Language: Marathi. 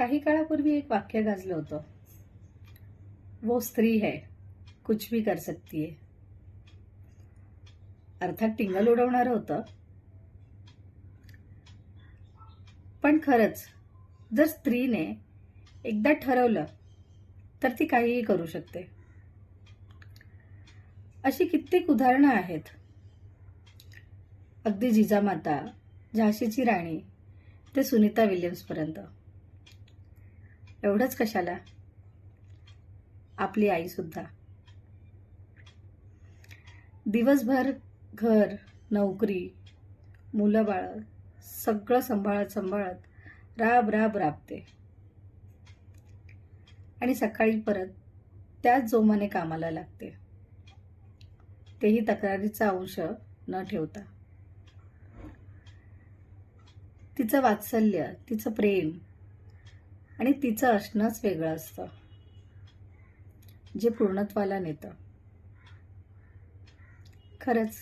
काही काळापूर्वी एक वाक्य गाजलं होतं, वो स्त्री है कुछ भी कर सकती है. अर्थात टिंगल उडवणारं होतं. पण खरंच जर स्त्रीने एकदा ठरवलं तर ती काहीही करू शकते. अशी कित्येक उदाहरणं आहेत. अगदी जिजामाता, झाशीची राणी ते सुनीता विल्यम्स पर्यंत. एवढंच कशाला, आपली आई सुद्धा. दिवसभर घर, नोकरी, मुलं बाळ सगळं सांभाळत राब राब राबते आणि सकाळी परत त्याच जोमाने कामाला लागते, तेही तक्रारीचा अंश न ठेवता. तिचं वात्सल्य, तिचं प्रेम आणि तिचं असणंच वेगळं असतं, जे पूर्णत्वाला नेतं. खरंच